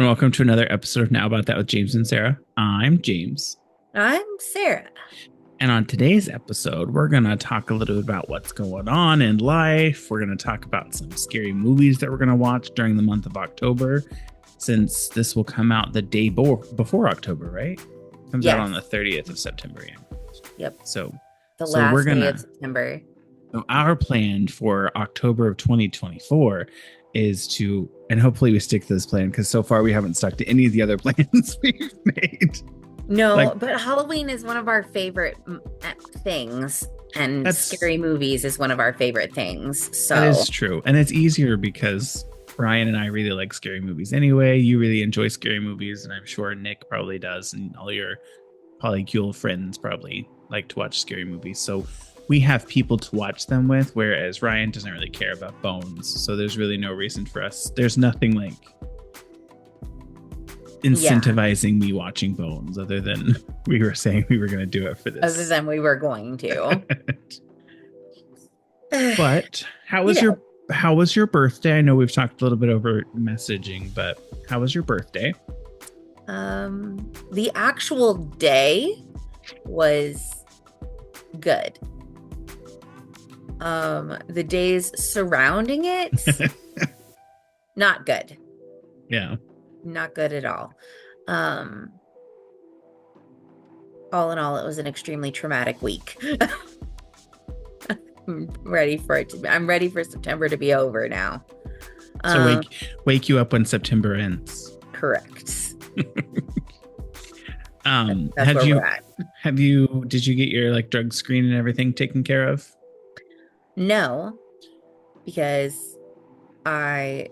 and welcome to another episode of Now About That with James and Sarah. I'm James. I'm Sarah. And on today's episode, we're going to talk a little bit about what's going on in life. We're going to talk about some scary movies that we're going to watch during the month of October, since this will come out the day before October, right? It comes out on the 30th of September. Yeah. Yep. So the last day of September. So our plan for October of 2024 is to, and hopefully we stick to this plan, because so far we haven't stuck to any of the other plans we've made. No, but Halloween is one of our favorite things, and scary movies is one of our favorite things. So that is true. And it's easier because Ryan and I really like scary movies anyway. You really enjoy scary movies, and I'm sure Nick probably does, and all your polycule friends probably like to watch scary movies. So we have people to watch them with, whereas Ryan doesn't really care about Bones. So there's really no reason for us. There's nothing like incentivizing me watching Bones, other than we were saying we were going to do it for this. Other than we were going to. But how was your birthday? I know we've talked a little bit over messaging, but how was your birthday? The actual day was good. The days surrounding it, not good. Yeah. Not good at all. All in all, it was an extremely traumatic week. I'm ready for September to be over now. So wake you up when September ends. Correct. That's where we're at. Did you get your drug screen and everything taken care of? No, because I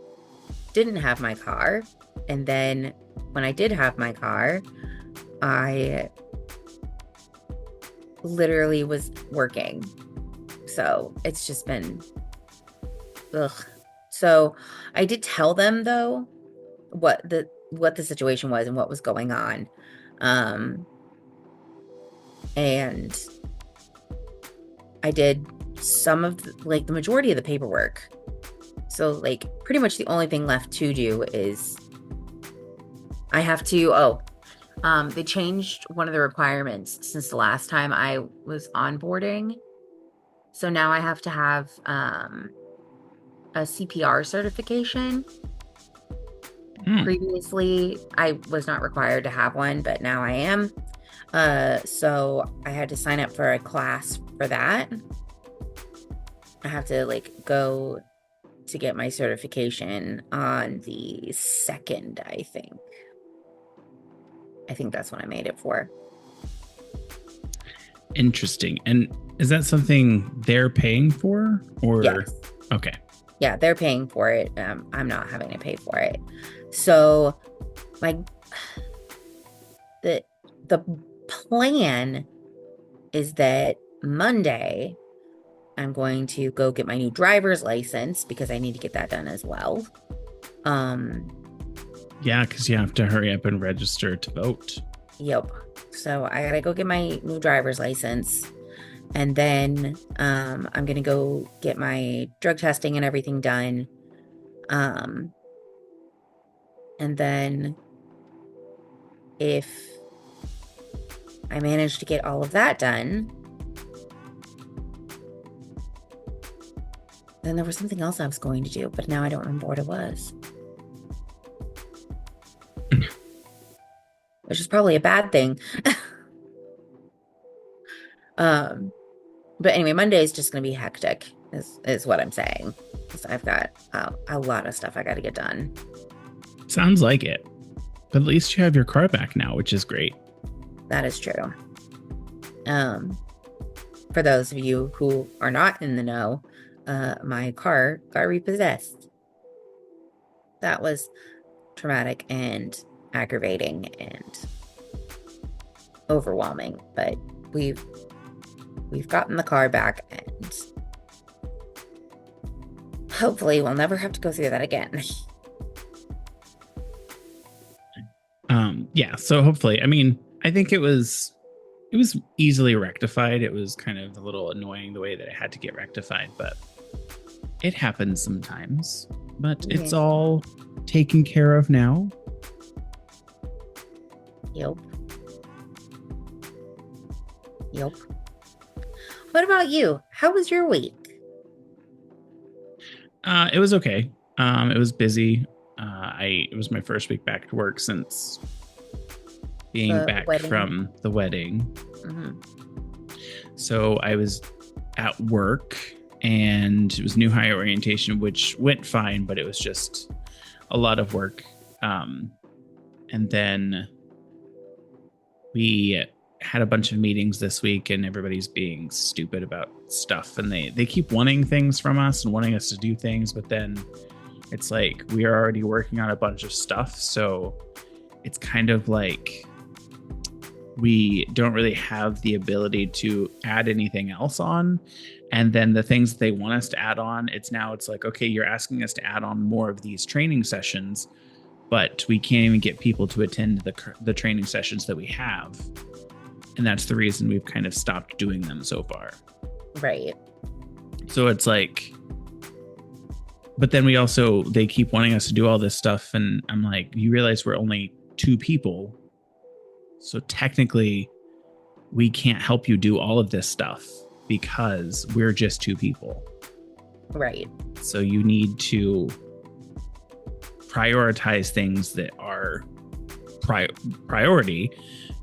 didn't have my car. And then when I did have my car, I literally was working. So it's just been, ugh. So I did tell them, though, what the situation was and what was going on. And I did some of the majority of the paperwork. So pretty much the only thing left to do is I have to, they changed one of the requirements since the last time I was onboarding. So now I have to have a CPR certification. Previously, I was not required to have one, but now I am. So I had to sign up for a class for that. I have to go to get my certification on the 2nd, I think. I think that's when I made it for. Interesting. And is that something they're paying for, or? Yes. Okay. Yeah, they're paying for it. I'm not having to pay for it. So the plan is that Monday I'm going to go get my new driver's license, because I need to get that done as well. Yeah, because you have to hurry up and register to vote. Yep. So I gotta go get my new driver's license, and then I'm gonna go get my drug testing and everything done. And then if I manage to get all of that done, then there was something else I was going to do, but now I don't remember what it was. Which is probably a bad thing. But anyway, Monday is just going to be hectic, is what I'm saying. So I've got a lot of stuff I got to get done. Sounds like it. But at least you have your car back now, which is great. That is true. For those of you who are not in the know, my car got repossessed. That was traumatic and aggravating and overwhelming, but we've gotten the car back, and hopefully we'll never have to go through that again. Yeah, so hopefully, I think it was easily rectified. It was kind of a little annoying the way that it had to get rectified, but it happens sometimes. But it's all taken care of now. Yep. Yep. What about you? How was your week? It was okay. It was busy. It was my first week back to work since being The back wedding. from the wedding. Hmm. So I was at work and it was new hire orientation, which went fine, but it was just a lot of work. And then we had a bunch of meetings this week and everybody's being stupid about stuff, and they keep wanting things from us and wanting us to do things, but then it's like we are already working on a bunch of stuff, so it's kind of like we don't really have the ability to add anything else on. And then the things that they want us to add on, it's like, okay, you're asking us to add on more of these training sessions, but we can't even get people to attend the training sessions that we have. And that's the reason we've kind of stopped doing them so far. Right. So it's like, but then they keep wanting us to do all this stuff. And I'm like, you realize we're only 2 people. So technically, we can't help you do all of this stuff because we're just 2 people. Right. So you need to prioritize things that are priority,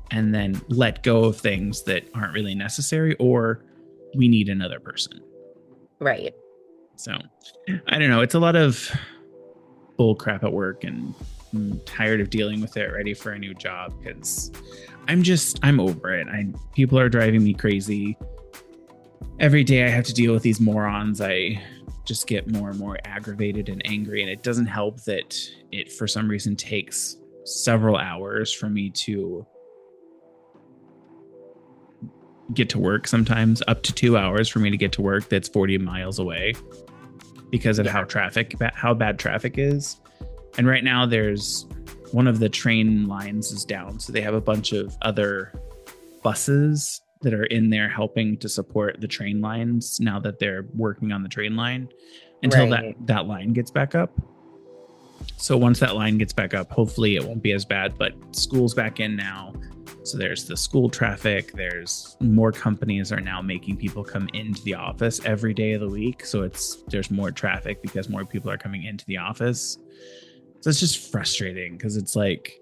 and then let go of things that aren't really necessary, or we need another person. Right. So I don't know. It's a lot of bull crap at work, and I'm tired of dealing with it, ready for a new job because I'm over it. People are driving me crazy. Every day I have to deal with these morons. I just get more and more aggravated and angry, and it doesn't help that it for some reason takes several hours for me to get to work, sometimes up to 2 hours for me to get to work that's 40 miles away because of how bad traffic is. And right now there's one of the train lines is down, so they have a bunch of other buses that are in there helping to support the train lines now that they're working on the train line until that line gets back up. So once that line gets back up, hopefully it won't be as bad, but school's back in now. So there's the school traffic. There's more companies are now making people come into the office every day of the week. So there's more traffic because more people are coming into the office. So it's just frustrating because it's like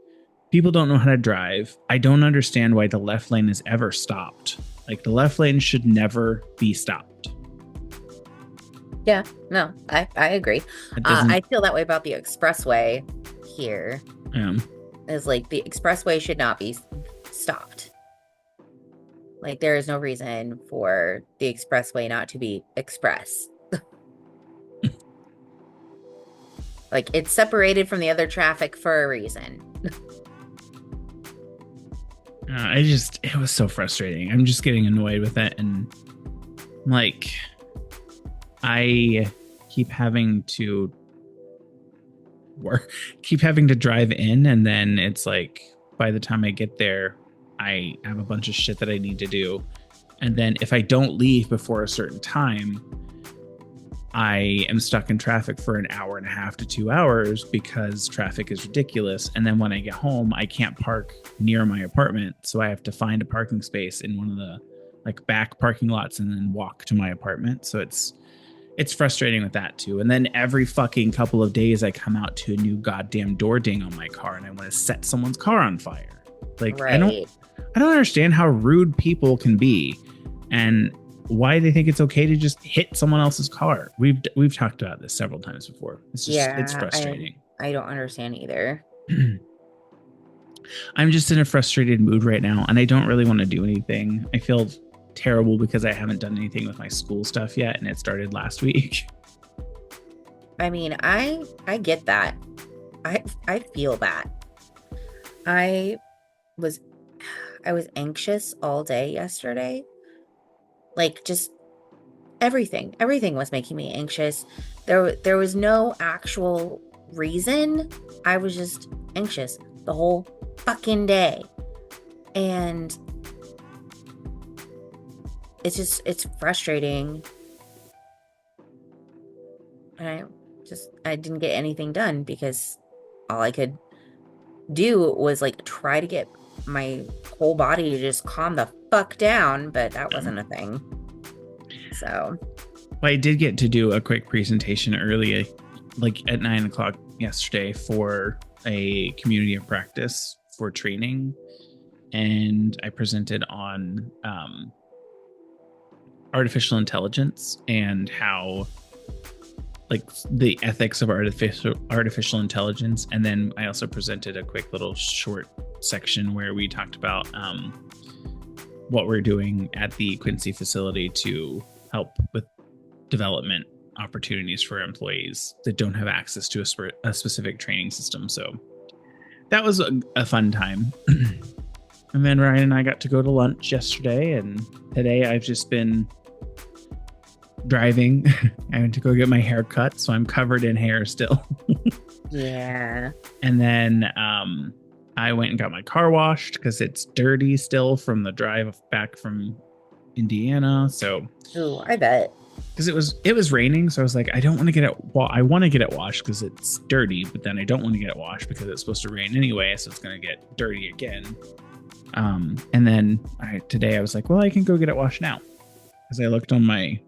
people don't know how to drive. I don't understand why the left lane is ever stopped. Like the left lane should never be stopped. Yeah, no, I agree. I feel that way about the expressway here. Is like the expressway should not be stopped. Like there is no reason for the expressway not to be express. Like it's separated from the other traffic for a reason. It was so frustrating. I'm just getting annoyed with it, and like I keep having to drive in, and then it's like by the time I get there I have a bunch of shit that I need to do, and then if I don't leave before a certain time I am stuck in traffic for an hour and a half to 2 hours because traffic is ridiculous. And then when I get home I can't park near my apartment, so I have to find a parking space in one of the like back parking lots and then walk to my apartment. So it's frustrating with that too. And then every fucking couple of days I come out to a new goddamn door ding on my car and I want to set someone's car on fire. Like right. I don't understand how rude people can be and why they think it's okay to just hit someone else's car. We've talked about this several times before. It's just it's frustrating. I don't understand either. I'm just in a frustrated mood right now and I don't really want to do anything. I feel terrible because I haven't done anything with my school stuff yet and it started last week. I mean, I get that. I feel that. I was anxious all day yesterday. Like just everything was making me anxious. There was no actual reason. I was just anxious the whole fucking day. And it's frustrating. And I didn't get anything done because all I could do was like try to get my whole body to just calm the fuck down, but that Yeah. wasn't a thing. So, Well, I did get to do a quick presentation early, like at 9 o'clock yesterday, for a community of practice for training. And I presented on artificial intelligence and how, like, the ethics of artificial intelligence. And then I also presented a quick little short section where we talked about what we're doing at the Quincy facility to help with development opportunities for employees that don't have access to a specific training system. So that was a fun time. And then Ryan and I got to go to lunch yesterday, and today I've just been driving. I went to go get my hair cut, so I'm covered in hair still. yeah. And then I went and got my car washed because it's dirty still from the drive back from Indiana. So, Ooh, I bet. because it was raining, so I was like, I don't want to get it. Well, I want to get it washed because it's dirty, but then I don't want to get it washed because it's supposed to rain anyway, so it's going to get dirty again. And then today I was like, well, I can go get it washed now, because I looked on my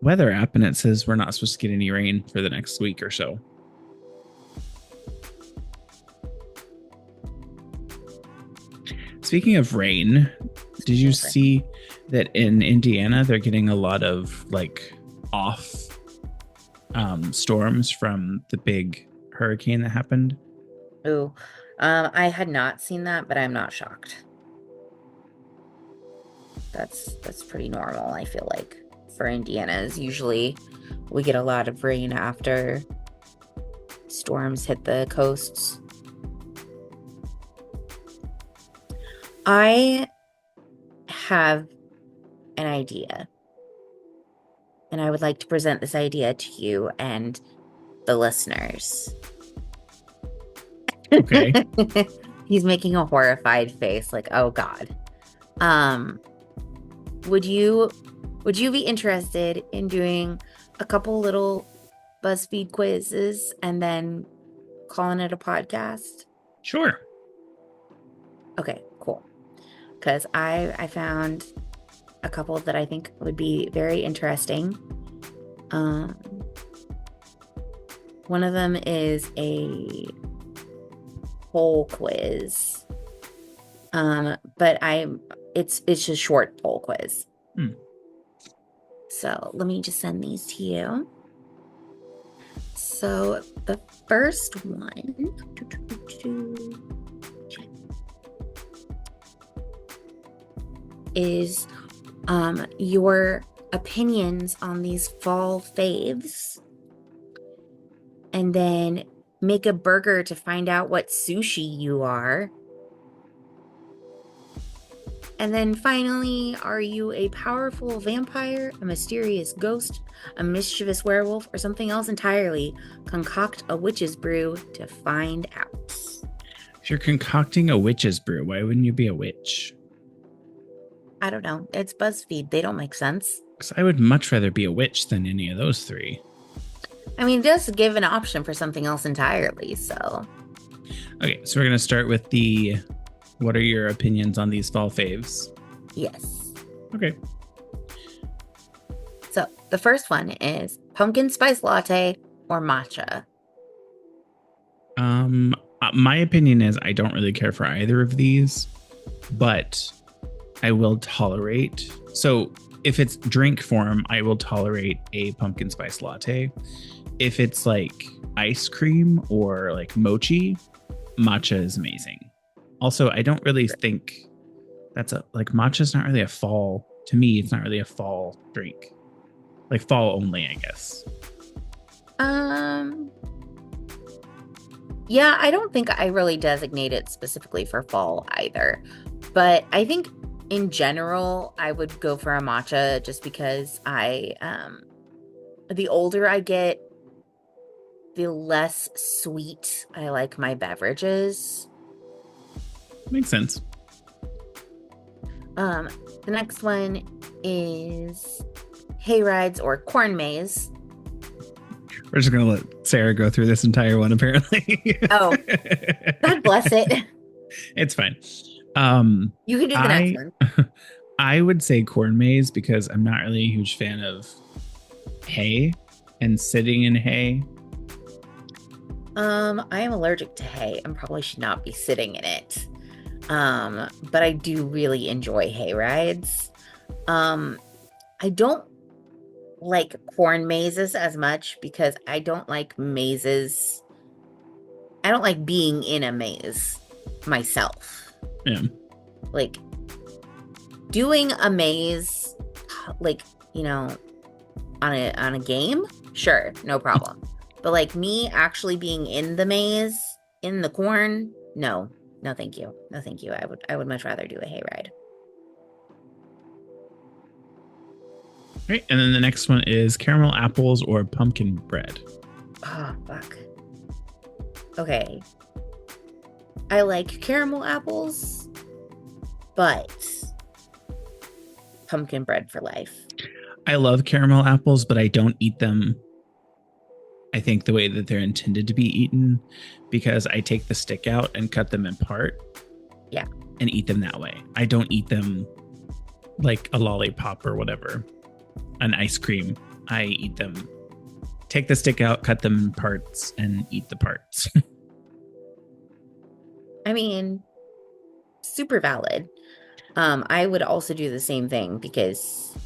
weather app and it says we're not supposed to get any rain for the next week or so. Speaking of rain, did you see that in Indiana they're getting a lot of like off storms from the big hurricane that happened? Ooh, I had not seen that, but I'm not shocked. That's pretty normal, I feel like, for Indiana's. Usually we get a lot of rain after storms hit the coasts. I have an idea, and I would like to present this idea to you and the listeners. Okay. He's making a horrified face, like, oh God. Would you be interested in doing a couple little Buzzfeed quizzes and then calling it a podcast? Sure. Okay, cool. Because I found a couple that I think would be very interesting. One of them is a poll quiz. But it's just a short poll quiz. So let me just send these to you. So the first one is your opinions on these fall faves, and then make a burger to find out what sushi you are. And then finally, are you a powerful vampire, a mysterious ghost, a mischievous werewolf, or something else entirely? Concoct a witch's brew to find out. If you're concocting a witch's brew, why wouldn't you be a witch? I don't know. It's BuzzFeed. They don't make sense. Because I would much rather be a witch than any of those three. I mean, it does give an option for something else entirely, so. Okay, so we're going to start with what are your opinions on these fall faves? Yes. Okay. So the first one is pumpkin spice latte or matcha. My opinion is I don't really care for either of these, but I will tolerate. So if it's drink form, I will tolerate a pumpkin spice latte. If it's like ice cream or like mochi, matcha is amazing. Also, I don't really think matcha's not really a fall. To me, it's not really a fall drink. Like fall only, I guess. Yeah, I don't think I really designate it specifically for fall either. But I think in general, I would go for a matcha just because the older I get, the less sweet I like my beverages. Makes sense. The next one is hay rides or corn maze. We're just gonna let Sarah go through this entire one. Apparently, Oh, God bless it. it's fine. You can do the next I one. I would say corn maze because I'm not really a huge fan of hay and sitting in hay. I am allergic to hay and probably should not be sitting in it. But I do really enjoy hay rides. I don't like corn mazes as much because I don't like mazes. I don't like being in a maze myself. Yeah. Like doing a maze, like, you know, on a game, sure, no problem. But like me actually being in the maze, in the corn, no. No, thank you. No, thank you. I would much rather do a hayride. Right. And then the next one is caramel apples or pumpkin bread. Oh, fuck. Okay. I like caramel apples, but pumpkin bread for life. I love caramel apples, but I don't eat them, I think, the way that they're intended to be eaten, because I take the stick out and cut them in part. Yeah. And eat them that way. I don't eat them like a lollipop or whatever, an ice cream. I eat them, take the stick out, cut them in parts, and eat the parts. I mean, super valid. I would also do the same thing because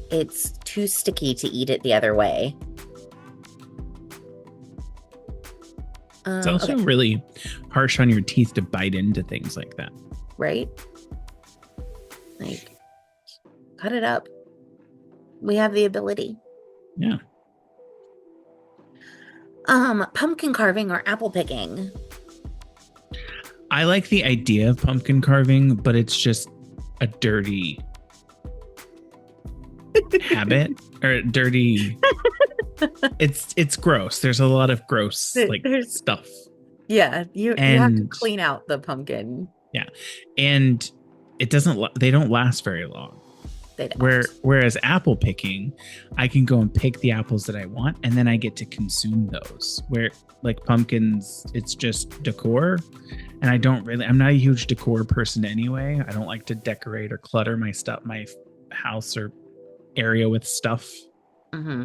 it's too sticky to eat it the other way. It's also Okay. really harsh on your teeth to bite into things like that. Right? Like, cut it up. We have the ability. Yeah. Pumpkin carving or apple picking? I like the idea of pumpkin carving, but it's just a dirty habit or dirty. It's gross. There's a lot of gross stuff. Yeah, you have to clean out the pumpkin. Yeah, and it doesn't. They don't last very long. They don't. Whereas apple picking, I can go and pick the apples that I want, and then I get to consume those. Where like pumpkins, it's just decor, and I'm not a huge decor person anyway. I don't like to decorate or clutter my house or area with stuff. Mm-hmm.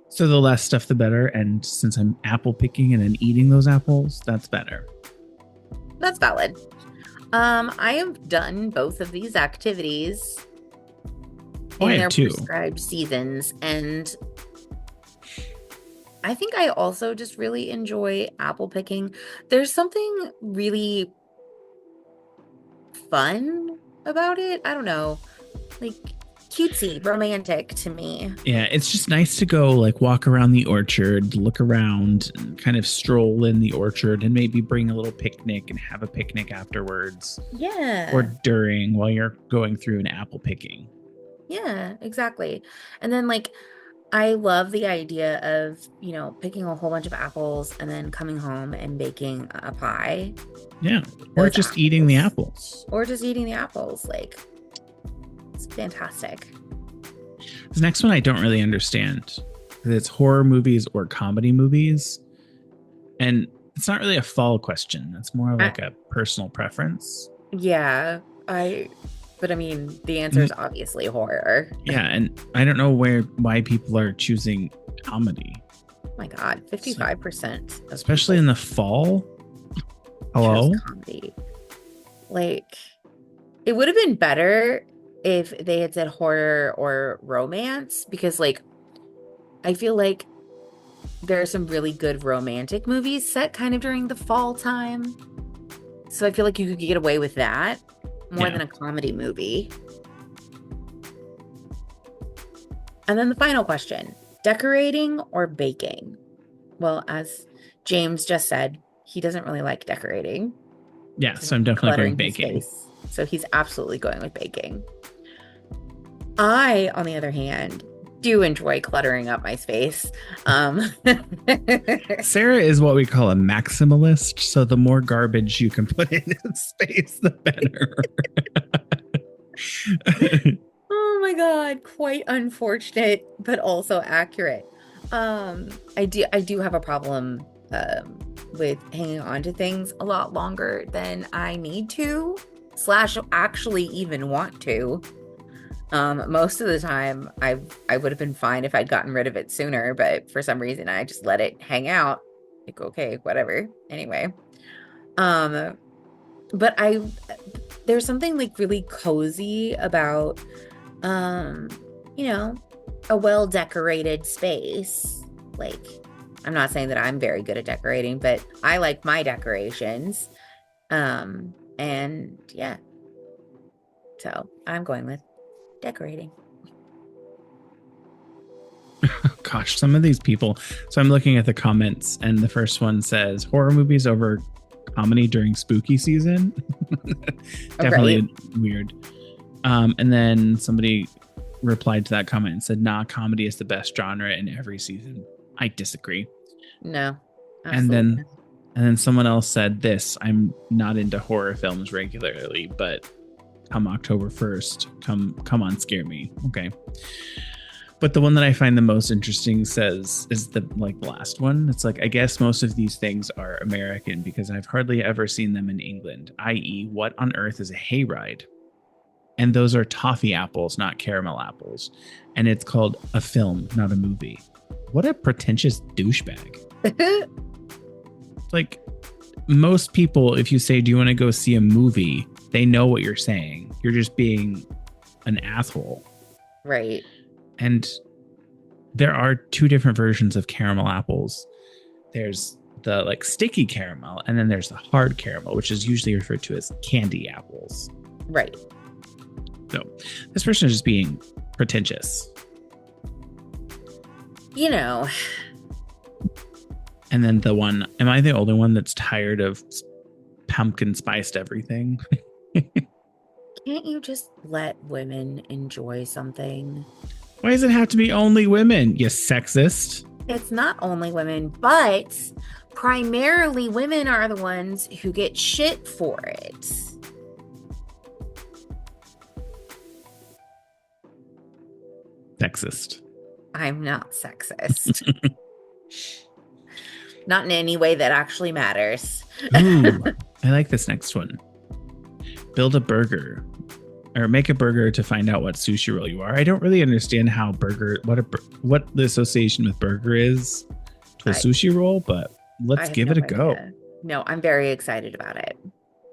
So the less stuff, the better. And since I'm apple picking and then eating those apples, that's better. That's valid. I have done both of these activities in their prescribed seasons, and I think I also just really enjoy apple picking. There's something really fun about it. I don't know, like cutesy, romantic to me. Yeah, it's just nice to go like walk around the orchard, look around, and kind of stroll in the orchard, and maybe bring a little picnic and have a picnic afterwards. Yeah. Or during while you're going through an apple picking. Yeah, exactly. And then like I love the idea of, you know, picking a whole bunch of apples and then coming home and baking a pie. Yeah. Or just eating the apples. Or just eating the apples. Like, it's fantastic. This next one I don't really understand. It's horror movies or comedy movies. And it's not really a fall question. It's more like a personal preference. Yeah. But I mean, the answer is obviously horror. Yeah, and I don't know why people are choosing comedy. Oh my God, 55%. Especially in the fall. Hello? Comedy. Like, it would have been better if they had said horror or romance, because like, I feel like there are some really good romantic movies set kind of during the fall time. So I feel like you could get away with that more than a comedy movie. And then the final question, decorating or baking? Well, as James just said, he doesn't really like decorating. Yeah, so I'm definitely going baking. So he's absolutely going with baking. I, on the other hand, do enjoy cluttering up my space. Sarah is what we call a maximalist. So the more garbage you can put in space, the better. Oh my God, quite unfortunate, but also accurate. I do have a problem with hanging on to things a lot longer than I need to, slash actually even want to. Most of the time I would have been fine if I'd gotten rid of it sooner, but for some reason I just let it hang out. Like, okay, whatever. Anyway. But there's something like really cozy about you know, a well-decorated space. Like, I'm not saying that I'm very good at decorating, but I like my decorations. And yeah. So I'm going with decorating. Gosh, some of these people. So I'm looking at the comments, and the first one says horror movies over comedy during spooky season. Definitely right. Weird. And then somebody replied to that comment and said, nah, comedy is the best genre in every season. I disagree. No. Absolutely. And then someone else said this, I'm not into horror films regularly, but come October 1st, come on, scare me. Okay. But the one that I find the most interesting is the last one. It's like, I guess most of these things are American because I've hardly ever seen them in England, i.e. what on earth is a hayride? And those are toffee apples, not caramel apples. And it's called a film, not a movie. What a pretentious douchebag. Like, most people, if you say, do you want to go see a movie? They know what you're saying. You're just being an asshole. Right. And there are two different versions of caramel apples. There's the like sticky caramel, and then there's the hard caramel, which is usually referred to as candy apples. Right. So this person is just being pretentious. You know. And then the one, am I the only one that's tired of pumpkin spiced everything? Can't you just let women enjoy something? Why does it have to be only women, you sexist? It's not only women, but primarily women are the ones who get shit for it. Sexist. I'm not sexist. Not in any way that actually matters. Ooh, I like this next one. Build a burger. Or make a burger to find out what sushi roll you are. I don't really understand how what the association with burger is to a sushi roll, but let's give it a go. No, I'm very excited about it.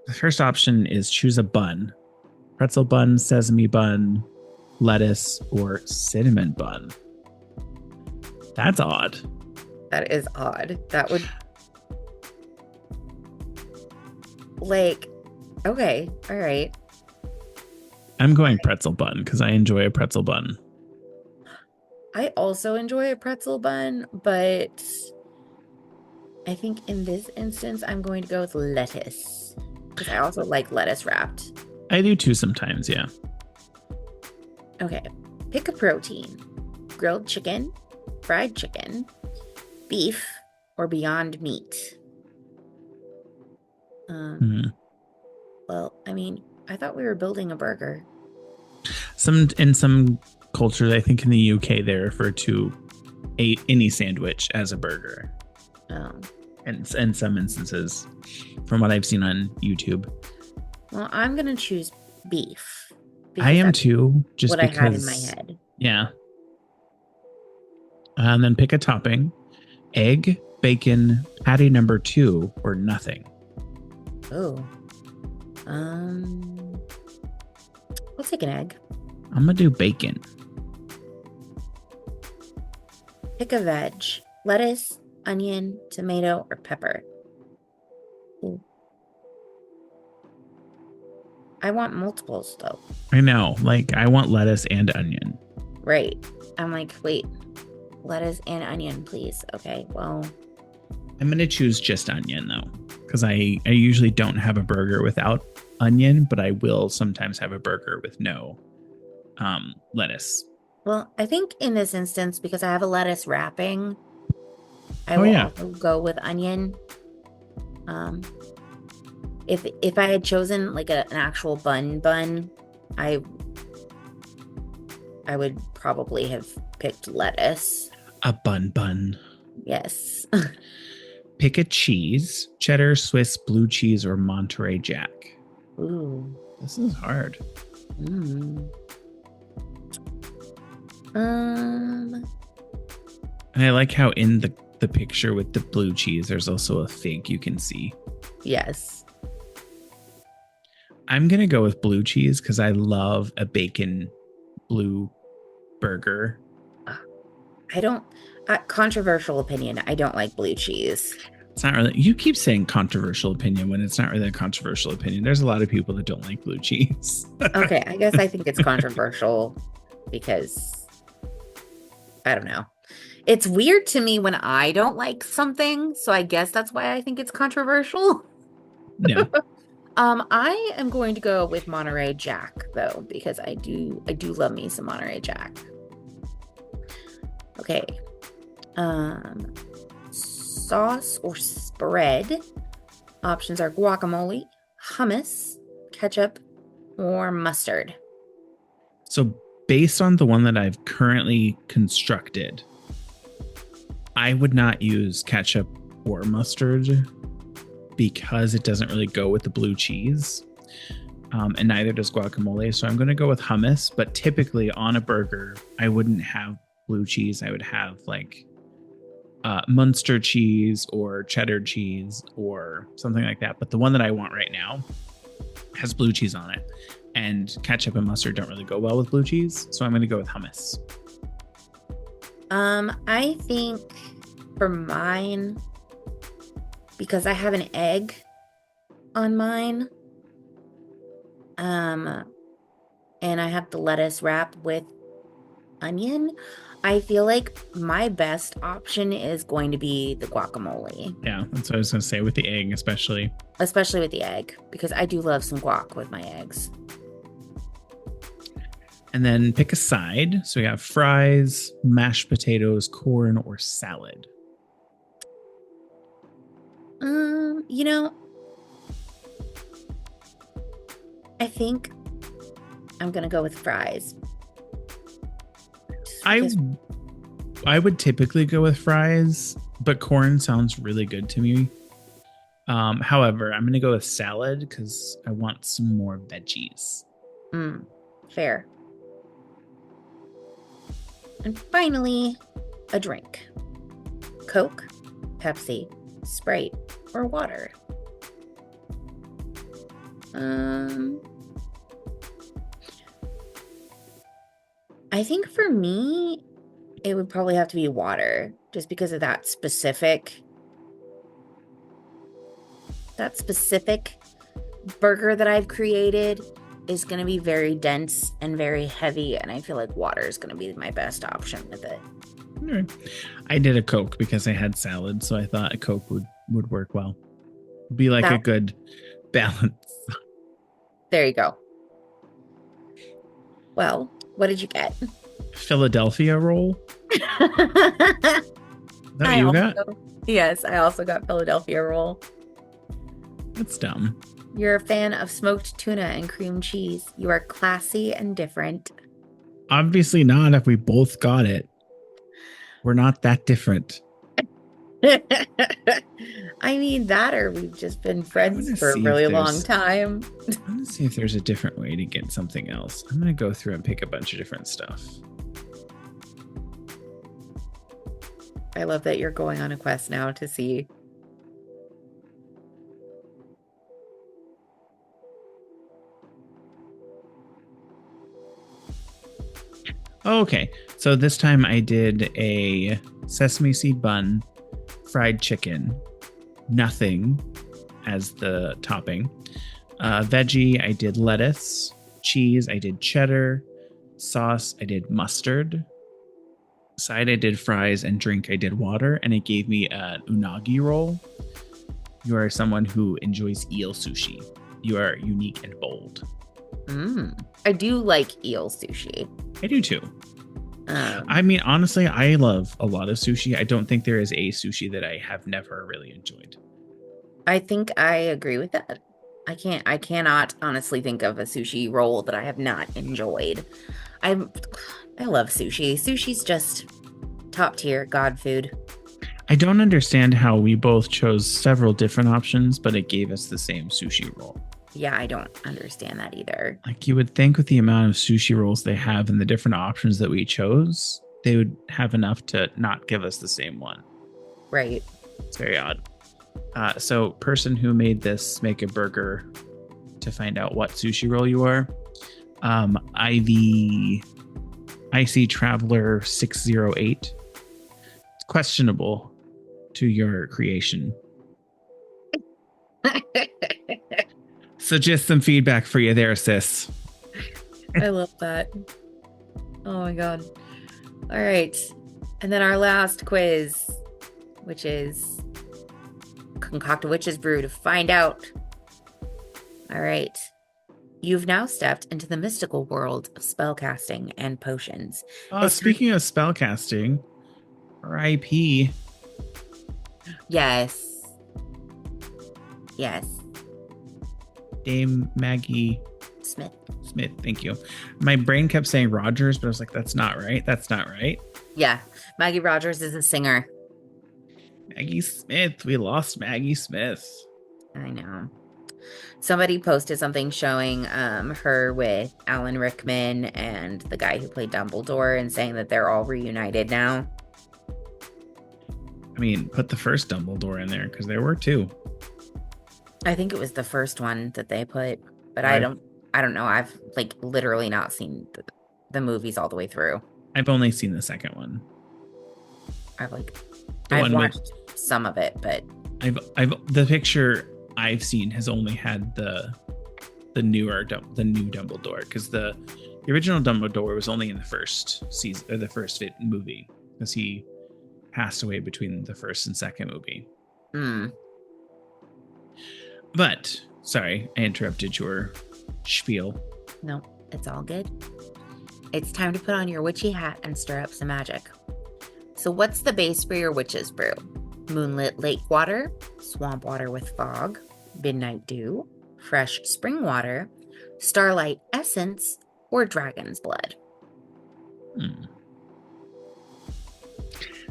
The first option is choose a bun. Pretzel bun, sesame bun, lettuce, or cinnamon bun. That's odd. That is odd. That would... Like, okay, all right. I'm going pretzel bun because I enjoy a pretzel bun. I also enjoy a pretzel bun, but I think in this instance, I'm going to go with lettuce because I also like lettuce wrapped. I do too sometimes, yeah. Okay, pick a protein. Grilled chicken, fried chicken, beef, or Beyond Meat. Well, I mean, I thought we were building a burger. In some cultures, I think in the UK, they refer to any sandwich as a burger. Oh. And in some instances, from what I've seen on YouTube. Well, I'm going to choose beef. I am too, just what because. I had in my head. Yeah. And then pick a topping. Egg, bacon, patty number 2, or nothing. Oh. I'll take an egg. I'm gonna do bacon. Pick a veg. Lettuce, onion, tomato, or pepper. Ooh. I want multiples though. I know. Like, I want lettuce and onion. Right. I'm like, wait. Lettuce and onion, please. Okay, well. I'm gonna choose just onion though. Because I usually don't have a burger without onion, but I will sometimes have a burger with no lettuce. Well, I think in this instance, because I have a lettuce wrapping, I will also go with onion. If I had chosen like an actual bun, I would probably have picked lettuce. A bun. Yes. Pick a cheese: cheddar, Swiss, blue cheese, or Monterey Jack. Ooh. This is hard. Mm. And I like how in the picture with the blue cheese, there's also a fig you can see. Yes. I'm going to go with blue cheese because I love a bacon blue burger. I don't, controversial opinion. I don't like blue cheese. It's not really, you keep saying controversial opinion when it's not really a controversial opinion. There's a lot of people that don't like blue cheese. Okay, I guess I think it's controversial because I don't know. It's weird to me when I don't like something, so I guess that's why I think it's controversial. No. I am going to go with Monterey Jack though, because I do love me some Monterey Jack. Okay. Sauce or spread. Options are guacamole, hummus, ketchup, or mustard. So based on the one that I've currently constructed, I would not use ketchup or mustard because it doesn't really go with the blue cheese. And neither does guacamole. So I'm going to go with hummus. But typically on a burger, I wouldn't have blue cheese. I would have like Munster cheese or cheddar cheese or something like that. But the one that I want right now has blue cheese on it. And ketchup and mustard don't really go well with blue cheese. So I'm going to go with hummus. I think for mine, because I have an egg on mine, and I have the lettuce wrap with onion, I feel like my best option is going to be the guacamole. Yeah, that's what I was going to say with the egg, especially. Especially with the egg, because I do love some guac with my eggs. And then pick a side. So we got fries, mashed potatoes, corn, or salad. You know, I think I'm gonna go with fries. I would typically go with fries, but corn sounds really good to me. However, I'm gonna go with salad because I want some more veggies. Fair. And finally, a drink. Coke, Pepsi, Sprite, or water. I think for me, it would probably have to be water, just because of that specific burger that I've created is going to be very dense and very heavy, and I feel like water is going to be my best option with it. Right. I did a Coke because I had salad, so I thought a Coke would work well. Be like a good balance. There you go. Well, what did you get? Philadelphia roll. Is that what you got? Yes, I also got Philadelphia roll. That's dumb. You're a fan of smoked tuna and cream cheese. You are classy and different. Obviously not if we both got it. We're not that different. I mean, that or we've just been friends for a really long time. I'm going to see if there's a different way to get something else. I'm going to go through and pick a bunch of different stuff. I love that you're going on a quest now to see. Okay, so this time I did a sesame seed bun, fried chicken, nothing as the topping. Veggie, I did lettuce. Cheese, I did cheddar. Sauce, I did mustard. Side, I did fries, and drink, I did water. And it gave me an unagi roll. You are someone who enjoys eel sushi. You are unique and bold. I do like eel sushi. I do too. I mean, honestly, I love a lot of sushi. I don't think there is a sushi that I have never really enjoyed. I think I agree with that. I cannot honestly think of a sushi roll that I have not enjoyed. I love sushi. Sushi's just Top tier, god food. I don't understand how we both chose several different options, but it gave us the same sushi roll. Yeah, I don't understand that either. Like you would think with the amount of sushi rolls they have and the different options that we chose, they would have enough to not give us the same one. Right. It's very odd. So person who made this make a burger to find out what sushi roll you are. IC Traveler 608. It's questionable to your creation. So just some feedback for you there, sis. I love that. Oh my god. All right. And then our last quiz, which is concoct a witch's brew to find out. All right. You've now stepped into the mystical world of spellcasting and potions. Speaking of spellcasting, R.I.P. Yes. Yes. Dame Maggie Smith. Thank you. My brain kept saying Rogers, but I was like, that's not right. That's not right. Yeah. Maggie Rogers is a singer. Maggie Smith. We lost Maggie Smith. I know. Somebody posted something showing her with Alan Rickman and the guy who played Dumbledore and saying that they're all reunited now. I mean, put the first Dumbledore in there because there were two. I think it was the first one that they put, but Right. I don't know. I've like literally not seen the movies all the way through. I've only seen the second one. I've one watched some of it, but the picture I've seen has only had the new Dumbledore because the original Dumbledore was only in the first season or the first movie because he passed away between the first and second movie. But sorry, I interrupted your spiel. No, it's all good. It's time to put on your witchy hat and stir up some magic. So what's the base for your witch's brew? Moonlit lake water, swamp water with fog, midnight dew, fresh spring water, starlight essence, or dragon's blood?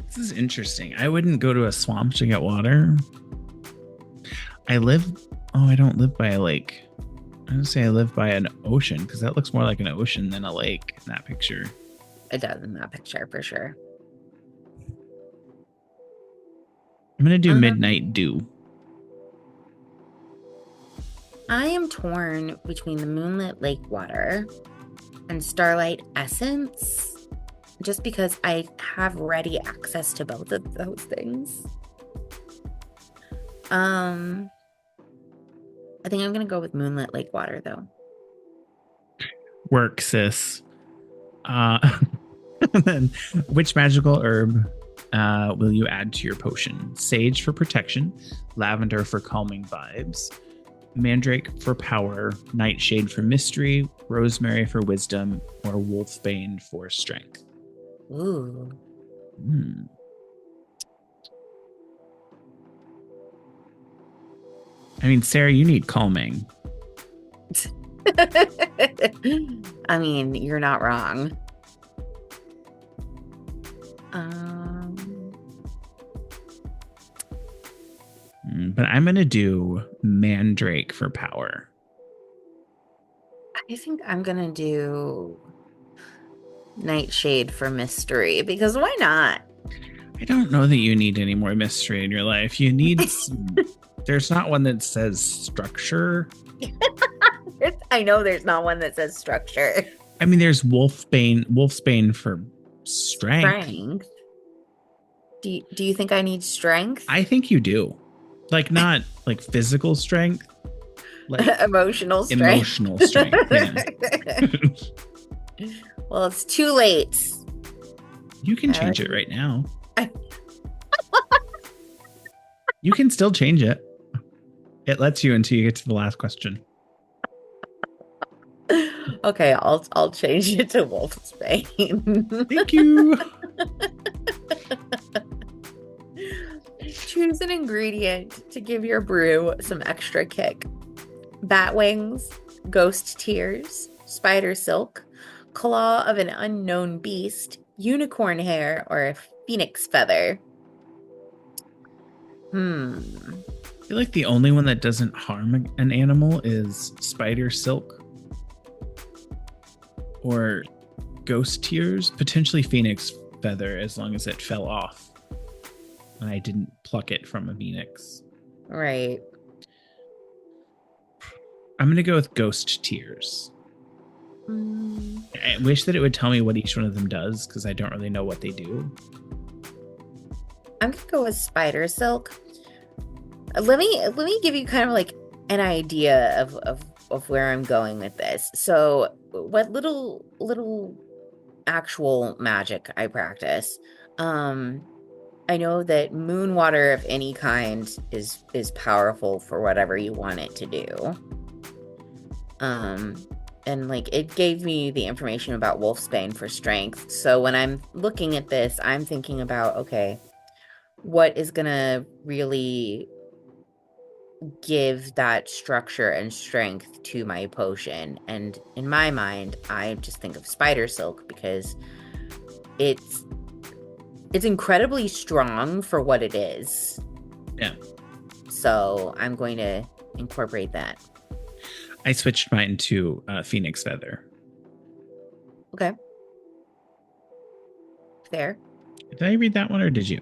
This is interesting. I wouldn't go to a swamp to get water. I don't live by a lake. I would say I live by an ocean because that looks more like an ocean than a lake in that picture. It does in that picture for sure. I'm going to do midnight dew. I am torn between the moonlit lake water and starlight essence just because I have ready access to both of those things. I think I'm going to go with moonlit lake water though. Work, sis. Then which magical herb will you add to your potion? Sage for protection, lavender for calming vibes, mandrake for power, nightshade for mystery, rosemary for wisdom, or wolfbane for strength. Ooh. I mean, Sarah, you need calming. I mean, you're not wrong. But I'm going to do mandrake for power. I think I'm going to do nightshade for mystery because why not? I don't know that you need any more mystery in your life. You need there's not one that says structure. I know there's not one that says structure. I mean, there's wolfsbane for strength. Do you think I need strength? I think you do. Like not like physical strength, like emotional strength. Emotional strength. Yeah. Well, it's too late. You can change it right now. You can still change it. It lets you until you get to the last question. Okay, I'll change it to wolfsbane. Thank you. Choose an ingredient to give your brew some extra kick. Bat wings, ghost tears, spider silk, claw of an unknown beast, unicorn hair, or Phoenix feather. Hmm. I feel like the only one that doesn't harm an animal is spider silk or ghost tears, potentially phoenix feather, as long as it fell off and I didn't pluck it from a phoenix. Right. I'm going to go with ghost tears. I wish that it would tell me what each one of them does because I don't really know what they do. I'm gonna go with spider silk. Let me give you kind of like an idea of where I'm going with this. So what little actual magic I practice. I know that moon water of any kind is powerful for whatever you want it to do. And like it gave me the information about wolfsbane for strength. So when I'm looking at this, I'm thinking about, okay, what is gonna really give that structure and strength to my potion? And in my mind, I just think of spider silk because it's incredibly strong for what it is. Yeah. So I'm going to incorporate that. I switched mine to phoenix feather. Okay. Fair. Did I read that one or did you?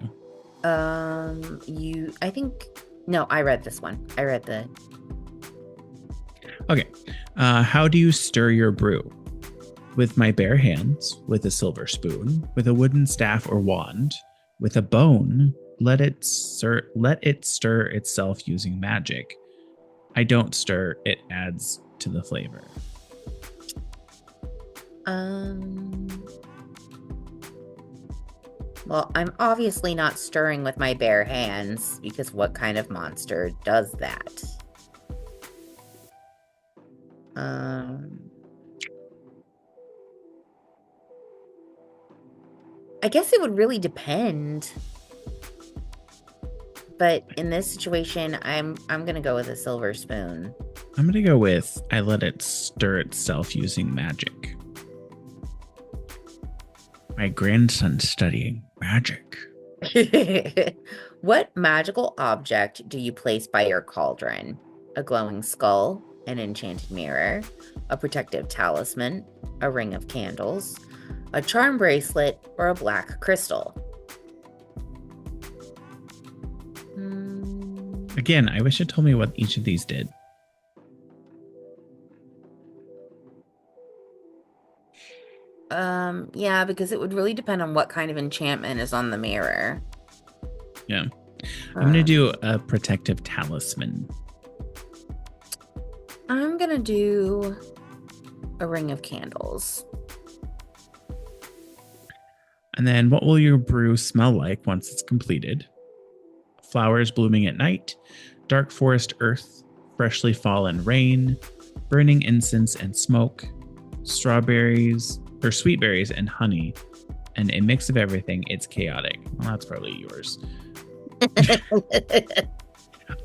I think, no, I read this one. I read the. Okay. How do you stir your brew? With my bare hands, with a silver spoon, with a wooden staff or wand, with a bone, let it stir itself using magic. I don't stir, it adds to the flavor. Well, I'm obviously not stirring with my bare hands because what kind of monster does that? I guess it would really depend. But in this situation, I'm gonna go with a silver spoon. I'm gonna go with I let it stir itself using magic. My grandson's studying magic. What magical object do you place by your cauldron? A glowing skull, an enchanted mirror, a protective talisman, a ring of candles, a charm bracelet, or a black crystal? Again, I wish it told me what each of these did. Yeah, because it would really depend on what kind of enchantment is on the mirror. Yeah. I'm going to do a protective talisman. I'm going to do a ring of candles. And then what will your brew smell like once it's completed? Flowers blooming at night, dark forest earth, freshly fallen rain, burning incense and smoke, strawberries or sweet berries and honey, and a mix of everything. It's chaotic. Well, that's probably yours.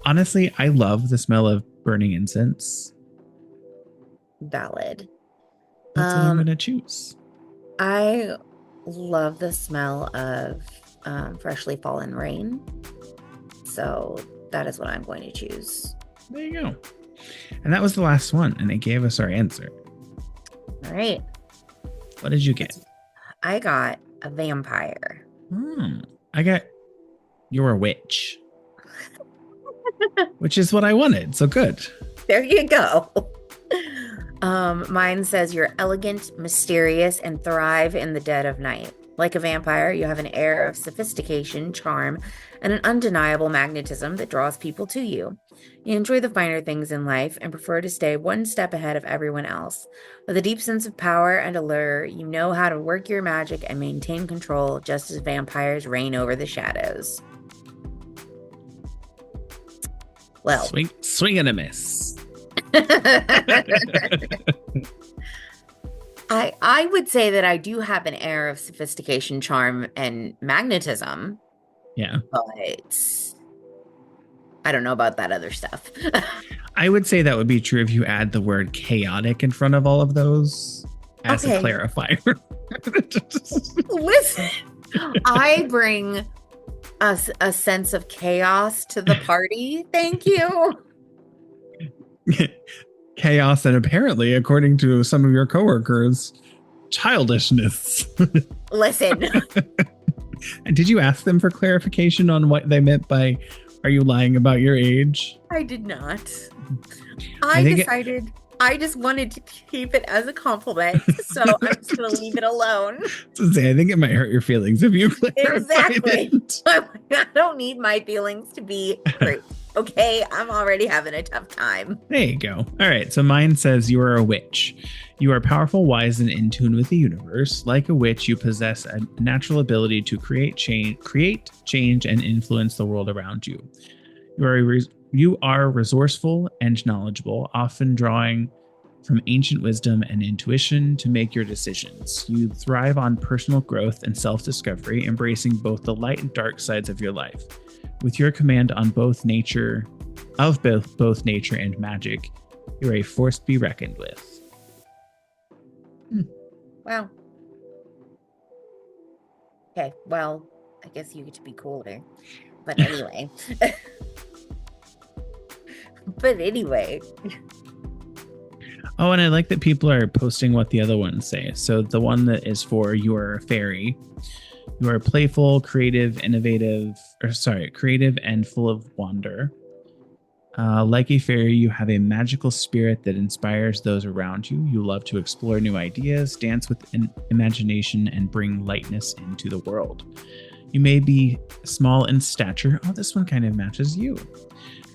Honestly, I love the smell of burning incense. Valid. That's what I'm going to choose. I love the smell of freshly fallen rain. So that is what I'm going to choose. There you go. And that was the last one, and it gave us our answer. All right. What did you get? I got a vampire. I got you're a witch. Which is what I wanted. So good. There you go. Mine says you're elegant, mysterious, and thrive in the dead of night. Like a vampire, you have an air of sophistication, charm, and an undeniable magnetism that draws people to you. You enjoy the finer things in life and prefer to stay one step ahead of everyone else. With a deep sense of power and allure, you know how to work your magic and maintain control just as vampires reign over the shadows. Well, swing and a miss. I would say that I do have an air of sophistication, charm, and magnetism. Yeah. But I don't know about that other stuff. I would say that would be true if you add the word chaotic in front of all of those as a clarifier. I bring a sense of chaos to the party. Thank you. Chaos and apparently, according to some of your coworkers, childishness. Listen, Did you ask them for clarification on what they meant by "Are you lying about your age"? I did not. I I think decided I just wanted to keep it as a compliment, so I'm just gonna leave it alone. I think it might hurt your feelings if you clarified Exactly. it. I don't need my feelings to be hurt. Okay, I'm already having a tough time. There you go. All right. So mine says you are a witch. You are powerful, wise, and in tune with the universe. Like a witch, you possess a natural ability to create, change, and influence the world around you. You are resourceful and knowledgeable, often drawing from ancient wisdom and intuition to make your decisions. You thrive on personal growth and self-discovery, embracing both the light and dark sides of your life. With your command on both nature and magic, you're a force to be reckoned with. Wow. Okay, well, I guess you get to be cooler. But anyway. Oh, and I like that people are posting what the other ones say. So the one that is for your fairy, you are playful, creative, creative and full of wonder. Like a fairy, you have a magical spirit that inspires those around you. You love to explore new ideas, dance with imagination, and bring lightness into the world. You may be small in stature. Oh, this one kind of matches you.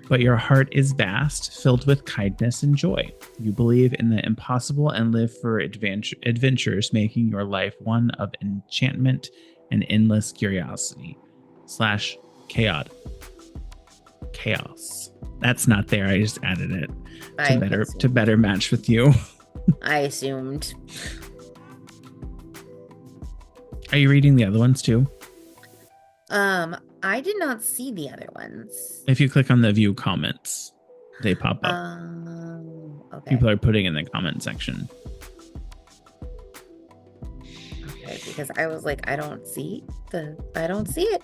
But your heart is vast, filled with kindness and joy. You believe in the impossible and live for adventures, making your life one of enchantment and endless curiosity / chaos. That's not there. I just added it to better match with you. I assumed. Are you reading the other ones too? I did not see the other ones. If you click on the view comments, they pop up. Okay. People are putting in the comment section. Okay, because I was like, I don't see it.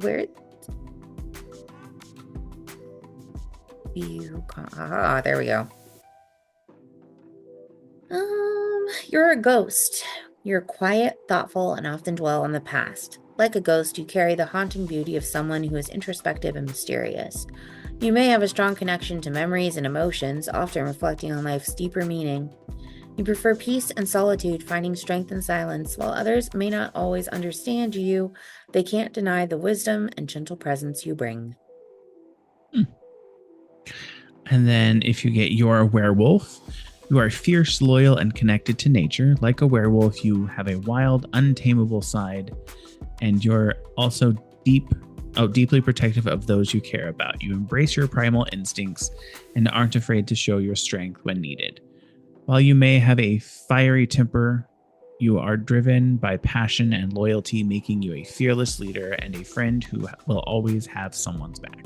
Where? There we go. You're a ghost. You're quiet, thoughtful, and often dwell on the past. Like a ghost, you carry the haunting beauty of someone who is introspective and mysterious. You may have a strong connection to memories and emotions, often reflecting on life's deeper meaning. You prefer peace and solitude, finding strength in silence. While others may not always understand you, they can't deny the wisdom and gentle presence you bring. And then if you get your werewolf, you are fierce, loyal, and connected to nature. Like a werewolf, you have a wild, untamable side, and you're also deeply protective of those you care about. You embrace your primal instincts and aren't afraid to show your strength when needed. While you may have a fiery temper, you are driven by passion and loyalty, making you a fearless leader and a friend who will always have someone's back.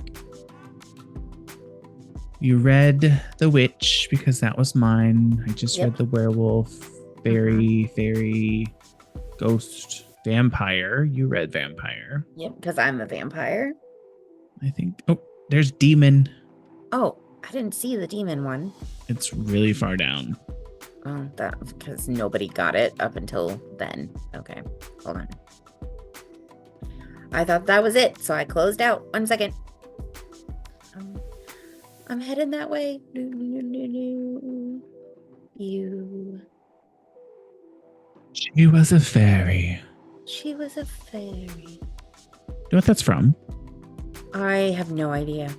You read The Witch because that was mine. I just read The Werewolf, Fairy, Ghost, Vampire. You read Vampire. Yep, because I'm a vampire. I think. Oh, there's Demon. Oh, I didn't see the Demon one. It's really far down. Oh, that's because nobody got it up until then. Okay, hold on. I thought that was it, so I closed out. 1 second. I'm heading that way. You. She was a fairy. She was a fairy. You know what that's from? I have no idea.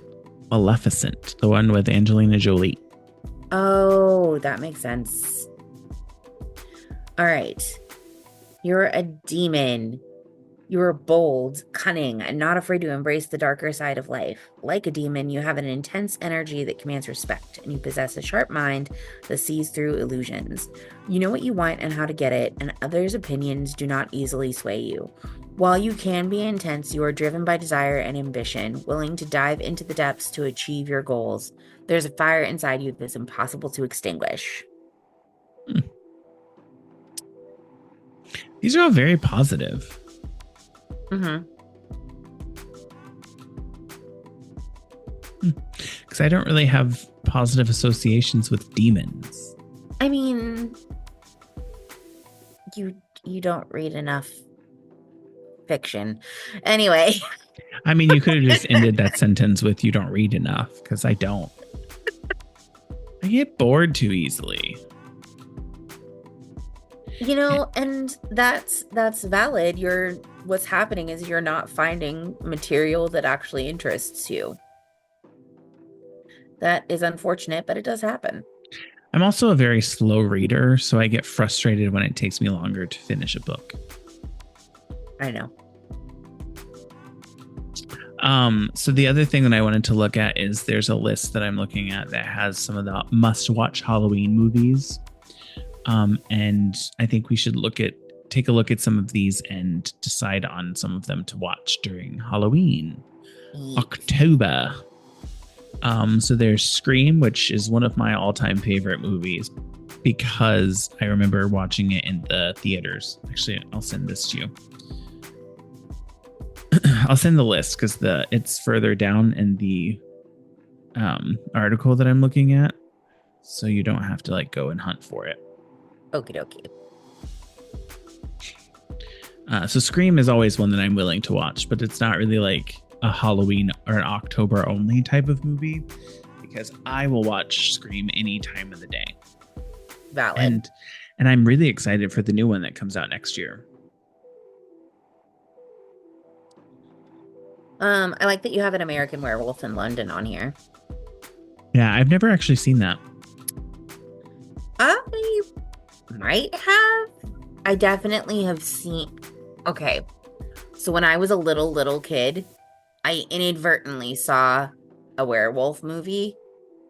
Maleficent, the one with Angelina Jolie. Oh, that makes sense. All right. You're a demon. You are bold, cunning, and not afraid to embrace the darker side of life. Like a demon, you have an intense energy that commands respect, and you possess a sharp mind that sees through illusions. You know what you want and how to get it, and others' opinions do not easily sway you. While you can be intense, you are driven by desire and ambition, willing to dive into the depths to achieve your goals. There's a fire inside you that's impossible to extinguish. These are all very positive. Mm-hmm. Because I don't really have positive associations with demons. I mean, you don't read enough fiction. Anyway. I mean, you could have just ended that sentence with "you don't read enough," because I don't. I get bored too easily. You know, and that's valid. What's happening is you're not finding material that actually interests you. That is unfortunate, but it does happen. I'm also a very slow reader, so I get frustrated when it takes me longer to finish a book. I know. So the other thing that I wanted to look at is there's a list that I'm looking at that has some of the must-watch Halloween movies. And I think we should take a look at some of these and decide on some of them to watch during Halloween, October. So there's Scream, which is one of my all-time favorite movies because I remember watching it in the theaters. Actually, I'll send this to you. I'll send the list because it's further down in the article that I'm looking at, so you don't have to go and hunt for it. Okie dokie. So Scream is always one that I'm willing to watch, but it's not really like a Halloween or an October only type of movie because I will watch Scream any time of the day. Valid. And I'm really excited for the new one that comes out next year. I like that you have an American Werewolf in London on here. Yeah, I've never actually seen that. I might have. I definitely have seen. Okay. So when I was a little kid, I inadvertently saw a werewolf movie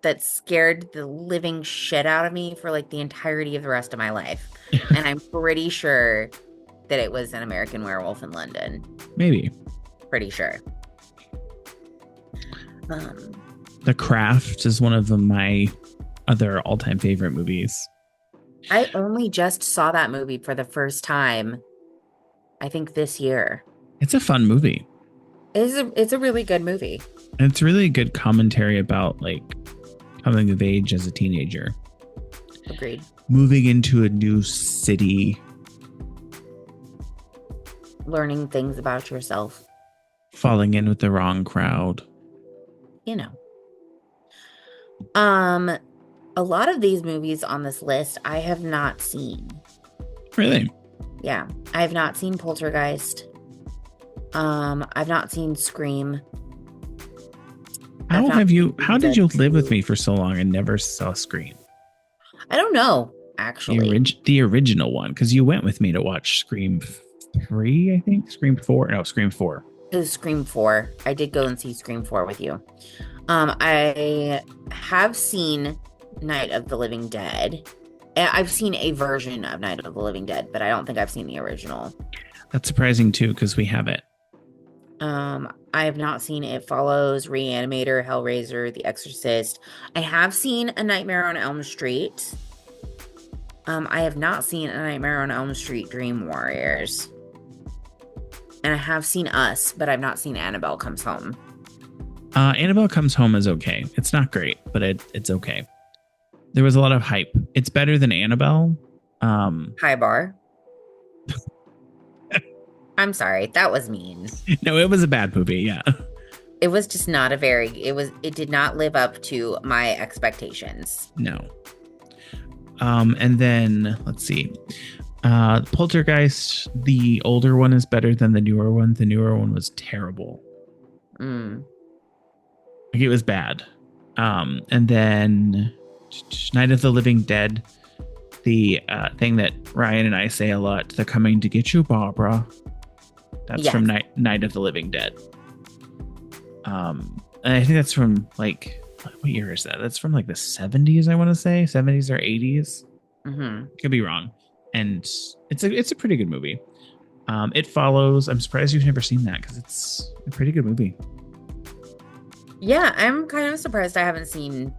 that scared the living shit out of me for the entirety of the rest of my life. And I'm pretty sure that it was an American Werewolf in London. Maybe. Pretty sure. The Craft is one of my other all-time favorite movies. I only just saw that movie for the first time, I think this year. It's a fun movie. It's a really good movie. And it's really good commentary about coming of age as a teenager. Agreed. Moving into a new city. Learning things about yourself. Falling in with the wrong crowd. You know. A lot of these movies on this list I have not seen. Really? Yeah. I have not seen Poltergeist. I've not seen Scream. How did you live with me for so long and never saw Scream? I don't know, actually. The original one, because you went with me to watch Scream 3, I think? Scream 4? No, Scream 4. It was Scream 4. I did go and see Scream 4 with you. I have seen Night of the Living Dead. I've seen a version of Night of the Living Dead, but I don't think I've seen the original. That's surprising too, because we have it. I have not seen It Follows, Reanimator, Hellraiser, The Exorcist. I have seen A Nightmare on Elm Street. I have not seen A Nightmare on Elm Street Dream Warriors. And I have seen Us, but I've not seen Annabelle Comes Home. Annabelle Comes Home is okay. It's not great, but it's okay. There was a lot of hype. It's better than Annabelle. High bar. I'm sorry, that was mean. No, it was a bad movie, yeah. It was just not it did not live up to my expectations. No. And then let's see. Poltergeist, the older one is better than the newer one. The newer one was terrible. It was bad. And then Night of the Living Dead, the thing that Ryan and I say a lot, they're coming to get you, Barbara. That's from Night of the Living Dead. And I think that's from what year is that? That's from the 70s, I want to say. 70s or 80s. Could be wrong. And it's a pretty good movie. It Follows. I'm surprised you've never seen that because it's a pretty good movie. Yeah, I'm kind of surprised I haven't seen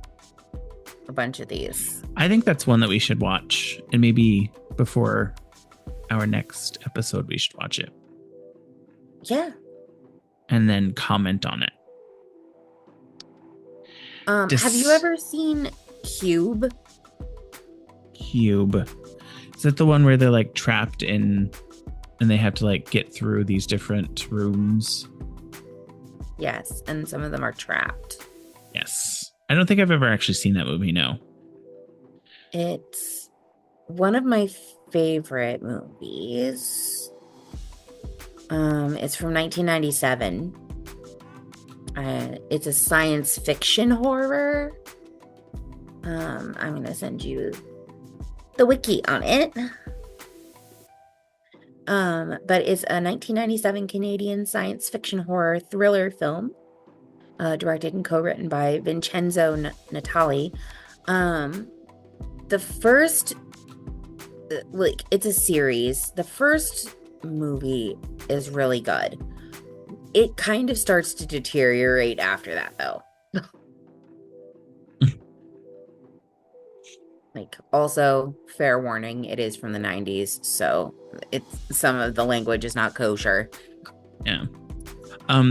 a bunch of these. I think that's one that we should watch. And maybe before our next episode, we should watch it. Yeah. and then comment on it. Have you ever seen Cube? Cube. Is that the one where they're like trapped in and they have to like get through these different rooms? Yes, and some of them are trapped. Yes. I don't think I've ever actually seen that movie, no. It's one of my favorite movies. It's from 1997. It's a science fiction horror. I'm gonna send you the wiki on it. But it's a 1997 Canadian science fiction horror thriller film, directed and co-written by Vincenzo Natali. The first, like, it's a series. The first movie is really good. It kind of starts to deteriorate after that, though. Like, also, fair warning, it is from the 90s, so some of the language is not kosher. Yeah.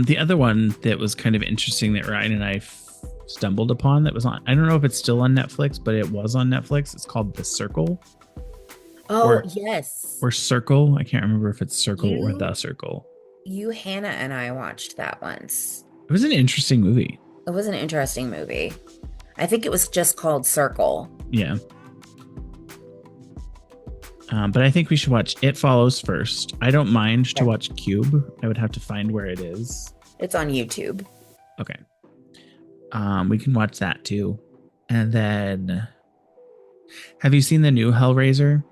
The other one that was kind of interesting that Ryan and I stumbled upon that was on, I don't know if it's still on Netflix, but it was on Netflix. It's called The Circle. Oh, yes. Or Circle. I can't remember if it's Circle or The Circle. Hannah and I watched that once. It was an interesting movie. It was an interesting movie. I think it was just called Circle. Yeah. But I think we should watch It Follows first. I don't mind to watch Cube. I would have to find where it is. It's on YouTube. Okay. We can watch that too. And then, have you seen the new Hellraiser?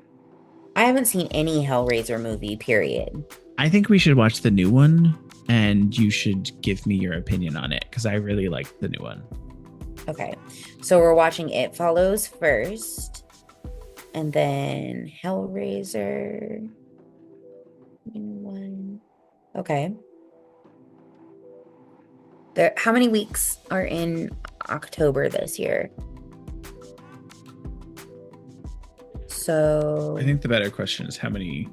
I haven't seen any Hellraiser movie, period. I think we should watch the new one, and you should give me your opinion on it, because I really like the new one. Okay. So we're watching It Follows first, and then Hellraiser. One. Okay. How many weeks are in October this year? So I think the better question is how many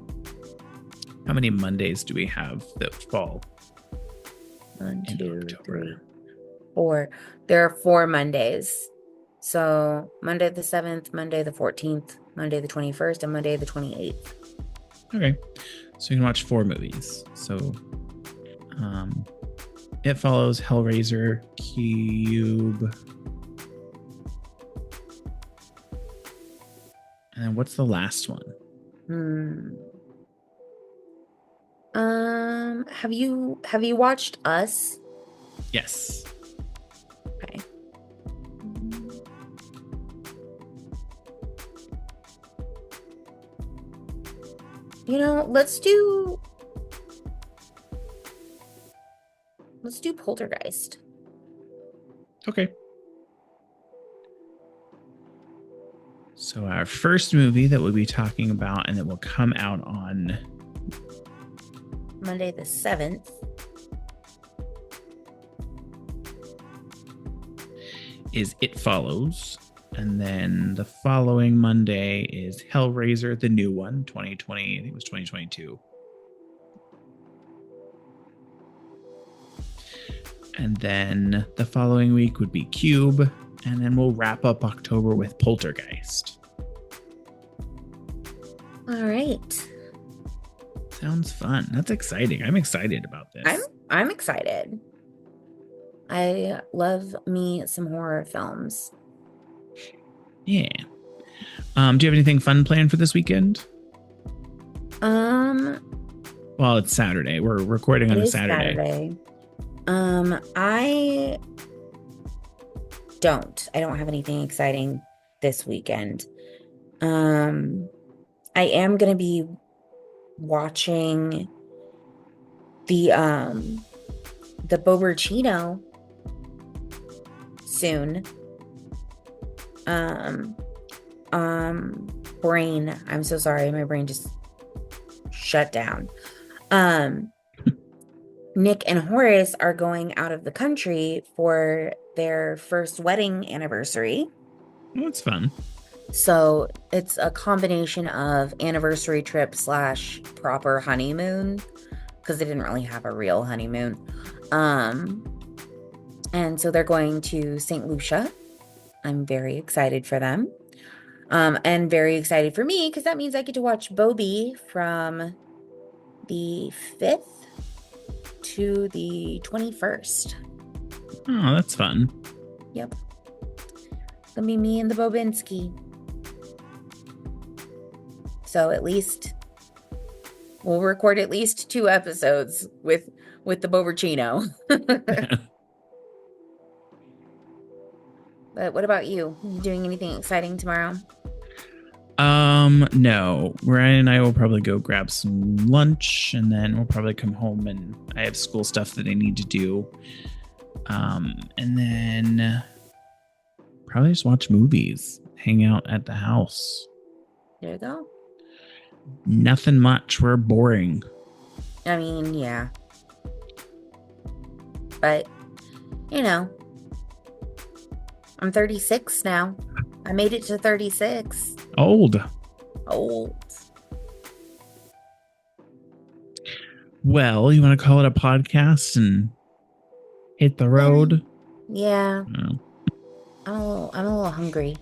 Mondays do we have that fall? 1, 2, 3, 4. There are 4 Mondays. So Monday the 7th, Monday the 14th, Monday the 21st, and Monday the 28th. Okay. So you can watch 4 movies. So It Follows, Hellraiser, Cube. And then what's the last one? Have you watched Us? Yes. Okay. You know, let's do Poltergeist. Okay. So our first movie that we'll be talking about and that will come out on Monday the 7th is It Follows. And then the following Monday is Hellraiser, the new one, 2020. I think it was 2022. And then the following week would be Cube. And then we'll wrap up October with Poltergeist. All right. Sounds fun. That's exciting. I'm excited about this. I'm excited. I love me some horror films. Yeah. Do you have anything fun planned for this weekend? Well, it's Saturday. We're recording on a Saturday. I don't have anything exciting this weekend. I am going to be watching the Bobercino soon. Brain. I'm so sorry. My brain just shut down. Nick and Horace are going out of the country for their first wedding anniversary. Oh, it's fun. So it's a combination of anniversary trip / proper honeymoon, because they didn't really have a real honeymoon. And so they're going to St. Lucia. I'm very excited for them. And very excited for me because that means I get to watch Bobby from the 5th to the 21st. Oh, that's fun. Yep. It's gonna be me and the Bobinski. So at least we'll record at least 2 episodes with the Bovercino. But what about you? Are you doing anything exciting tomorrow? No. Ryan and I will probably go grab some lunch, and then we'll probably come home, and I have school stuff that I need to do. And then probably just watch movies, hang out at the house. There you go. Nothing much. We're boring. I mean, yeah. But, you know, I'm 36 now. I made it to 36. Old. Well, you want to call it a podcast and hit the road? Yeah. Oh. I'm a little hungry.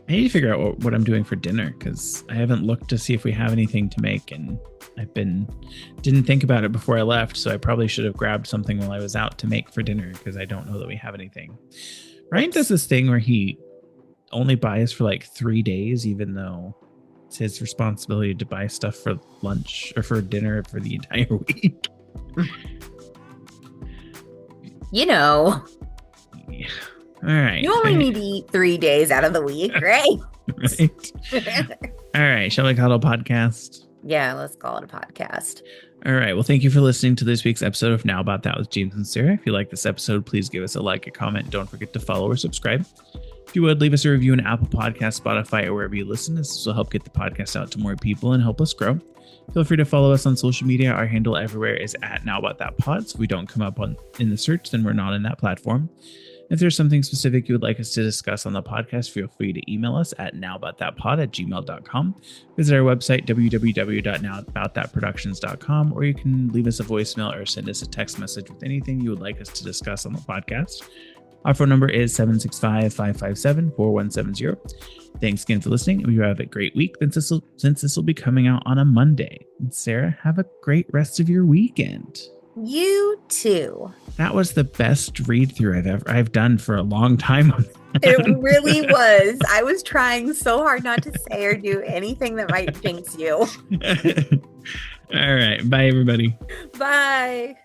I need to figure out what I'm doing for dinner because I haven't looked to see if we have anything to make, and didn't think about it before I left, so I probably should have grabbed something while I was out to make for dinner because I don't know that we have anything. Ryan does this thing where he only buys for like 3 days, even though it's his responsibility to buy stuff for lunch or for dinner for the entire week. You know. Yeah. All right. You only need to eat 3 days out of the week, right? Right. All right. Shall we call it a podcast? Yeah, let's call it a podcast. All right. Well, thank you for listening to this week's episode of Now About That with James and Sarah. If you like this episode, please give us a like, a comment. Don't forget to follow or subscribe. If you would, leave us a review on Apple Podcasts, Spotify, or wherever you listen. This will help get the podcast out to more people and help us grow. Feel free to follow us on social media. Our handle everywhere is at Now About That Pod. So if we don't come up in the search, then we're not in that platform. If there's something specific you would like us to discuss on the podcast, feel free to email us at nowaboutThatPod@gmail.com. Visit our website, www.nowaboutThatProductions.com, or you can leave us a voicemail or send us a text message with anything you would like us to discuss on the podcast. Our phone number is 765-557-4170. Thanks again for listening. We have a great week since this will be coming out on a Monday. And Sarah, have a great rest of your weekend. You too. That was the best read through I've done for a long time. It really was. I was trying so hard not to say or do anything that might jinx you. All right. Bye, everybody. Bye.